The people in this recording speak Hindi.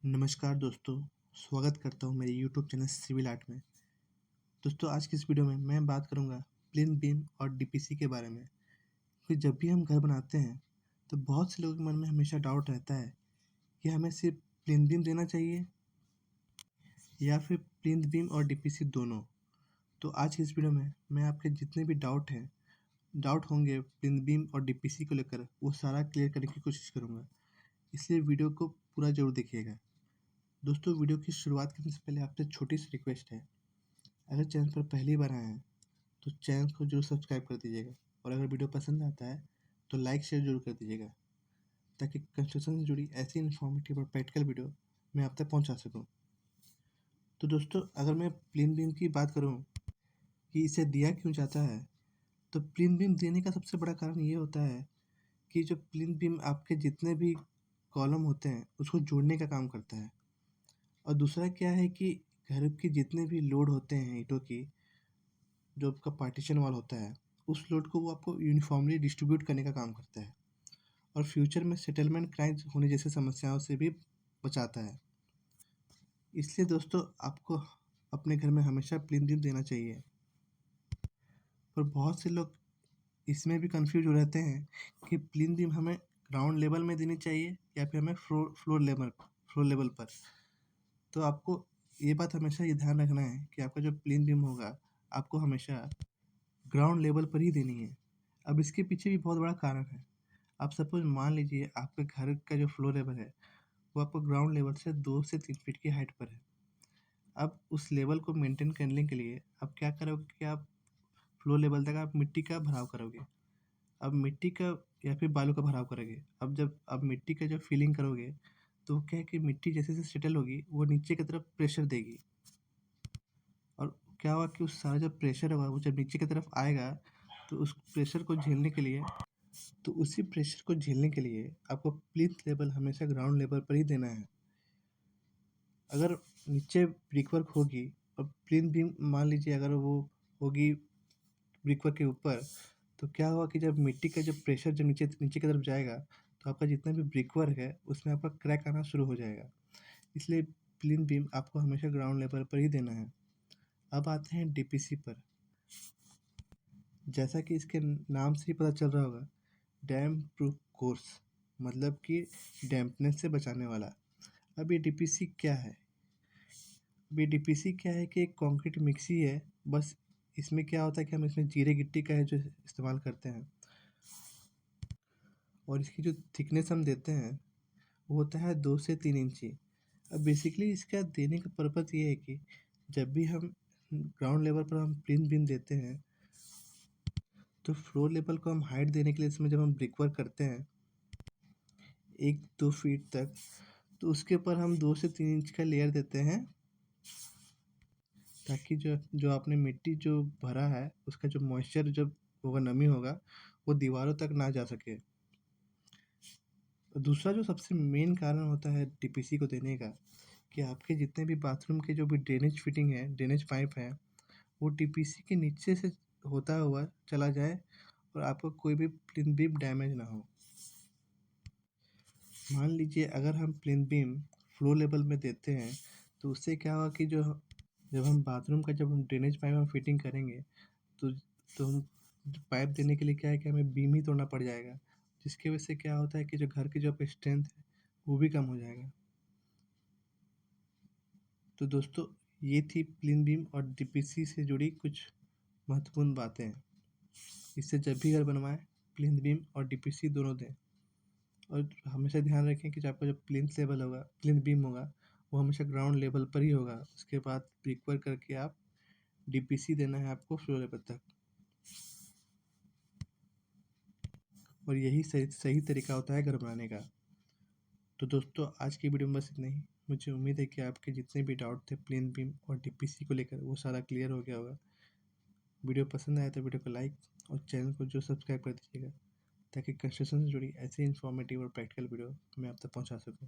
नमस्कार दोस्तों, स्वागत करता हूँ मेरे यूट्यूब चैनल सिविल आर्ट में। दोस्तों आज की इस वीडियो में मैं बात करूँगा प्लिंथ बीम और डीपीसी के बारे में। कि जब भी हम घर बनाते हैं तो बहुत से लोगों के मन में हमेशा डाउट रहता है कि हमें सिर्फ प्लिंथ बीम देना चाहिए या फिर प्लिंथ बीम और डीपीसी दोनों। तो आज की इस वीडियो में मैं आपके जितने भी डाउट होंगे प्लिंथ बीम और डीपीसी को लेकर वो सारा क्लियर करने की कोशिश करूँगा। इसलिए वीडियो को पूरा ज़रूर देखिएगा। दोस्तों वीडियो की शुरुआत करने से पहले आपसे छोटी सी रिक्वेस्ट है, अगर चैनल पर पहली बार आए हैं तो चैनल को जरूर सब्सक्राइब कर दीजिएगा और अगर वीडियो पसंद आता है तो लाइक शेयर जरूर कर दीजिएगा ताकि कंस्ट्रक्शन से जुड़ी ऐसी इन्फॉर्मेटिव और प्रैक्टिकल वीडियो मैं आप तक पहुंचा सकूं। तो दोस्तों अगर मैं प्लिंथ बीम की बात करूं कि इसे दिया क्यों जाता है, तो प्लिंथ बीम देने का सबसे बड़ा कारण ये होता है कि जो प्लिंथ बीम आपके जितने भी कॉलम होते हैं उसको जोड़ने का काम करता है। और दूसरा क्या है कि घर के जितने भी लोड होते हैं ईंटों की, जो आपका पार्टीशन वॉल होता है, उस लोड को वो आपको यूनिफॉर्मली डिस्ट्रीब्यूट करने का काम करता है और फ्यूचर में सेटलमेंट क्राइम होने जैसे समस्याओं से भी बचाता है। इसलिए दोस्तों आपको अपने घर में हमेशा प्लिंथ बीम देना चाहिए। पर बहुत से लोग इसमें भी कंफ्यूज हो रहते हैं कि प्लिंथ बीम हमें ग्राउंड लेवल में देनी चाहिए या फिर हमें फ्लोर लेवल पर। तो आपको ये बात हमेशा ये ध्यान रखना है कि आपका जो प्लिंथ बीम होगा आपको हमेशा ग्राउंड लेवल पर ही देनी है। अब इसके पीछे भी बहुत बड़ा कारण है। आप सपोज मान लीजिए आपके घर का जो फ्लोर लेवल है वो आपको ग्राउंड लेवल से 2 से 3 फीट की हाइट पर है। अब उस लेवल को मेंटेन करने के लिए आप क्या करोगे कि आप फ्लोर लेवल तक आप मिट्टी का भराव करोगे। अब मिट्टी का या फिर बालू का भराव करोगे। अब जब आप मिट्टी का जब फिलिंग करोगे तो क्या है कि मिट्टी जैसे जैसे सेटल होगी वो नीचे की तरफ प्रेशर देगी और क्या होगा कि उस सारा जो प्रेशर होगा वो जब नीचे की तरफ आएगा तो उस प्रेशर को झेलने के लिए उसी प्रेशर को झेलने के लिए आपको प्लिंथ लेवल हमेशा ग्राउंड लेवल पर ही देना है। अगर नीचे ब्रिकवर्क होगी और प्लिंथ बीम मान लीजिए अगर वो होगी ब्रिकवर्क के ऊपर, तो क्या होगा कि जब मिट्टी का जब प्रेशर जब नीचे नीचे की तरफ जाएगा तो आपका जितना भी ब्रिकवर्क है उसमें आपका क्रैक आना शुरू हो जाएगा। इसलिए प्लिंथ बीम आपको हमेशा ग्राउंड लेवल पर ही देना है। अब आते हैं डीपीसी पर। जैसा कि इसके नाम से ही पता चल रहा होगा, डैम प्रूफ कोर्स, मतलब कि डैम्पनेस से बचाने वाला। अब ये डीपीसी क्या है? अब ये डीपीसी क्या है कि एक कंक्रीट मिक्सी है। बस इसमें क्या होता है कि हम इसमें जीरे गिट्टी का है जो इस्तेमाल करते हैं और इसकी जो थिकनेस हम देते हैं वो होता है 2 से 3 इंची। अब बेसिकली इसका देने का पर्पज़ ये है कि जब भी हम ग्राउंड लेवल पर हम प्लिंथ बीम देते हैं तो फ्लोर लेवल को हम हाइट देने के लिए इसमें जब हम ब्रिकवर्क करते हैं 1-2 फीट तक, तो उसके ऊपर हम 2 से 3 इंच का लेयर देते हैं ताकि जो जो आपने मिट्टी जो भरा है उसका जो मॉइस्चर जब होगा, नमी होगा, वो दीवारों तक ना जा सके। दूसरा जो सबसे मेन कारण होता है डीपीसी को देने का, कि आपके जितने भी बाथरूम के जो भी ड्रेनेज फिटिंग है, ड्रेनेज पाइप है, वो डीपीसी के नीचे से होता हुआ चला जाए और आपको कोई भी प्लिंथ बीम डैमेज ना हो। मान लीजिए अगर हम प्लिंथ बीम फ्लोर लेवल में देते हैं तो उससे क्या होगा कि जो जब हम बाथरूम का जब हम ड्रेनेज पाइप हम फिटिंग करेंगे तो हम पाइप देने के लिए क्या है कि हमें बीम ही तोड़ना पड़ जाएगा, जिसकी वजह से क्या होता है कि जो घर की जो स्ट्रेंथ है वो भी कम हो जाएगा। तो दोस्तों ये थी प्लिंथ बीम और डीपीसी से जुड़ी कुछ महत्वपूर्ण बातें। इससे जब भी घर बनवाएं प्लिंथ बीम और डीपीसी दोनों दें और हमेशा ध्यान रखें कि जो आपका जो प्लिंथ बीम होगा वो हमेशा ग्राउंड लेवल पर ही होगा। उसके बाद ब्रिकवर्क करके आप डीपीसी देना है आपको फ्लोर लेवल तक। और यही सही सही तरीका होता है घर बनाने का। तो दोस्तों आज की वीडियो में बस इतना ही। मुझे उम्मीद है कि आपके जितने भी डाउट थे प्लिंथ बीम और डीपीसी को लेकर वो सारा क्लियर हो गया होगा। वीडियो पसंद आया तो वीडियो को लाइक और चैनल को जो सब्सक्राइब कर दीजिएगा ताकि कंस्ट्रक्शन से जुड़ी ऐसी इन्फॉर्मेटिव और प्रैक्टिकल वीडियो मैं आप तक पहुंचा सकूं।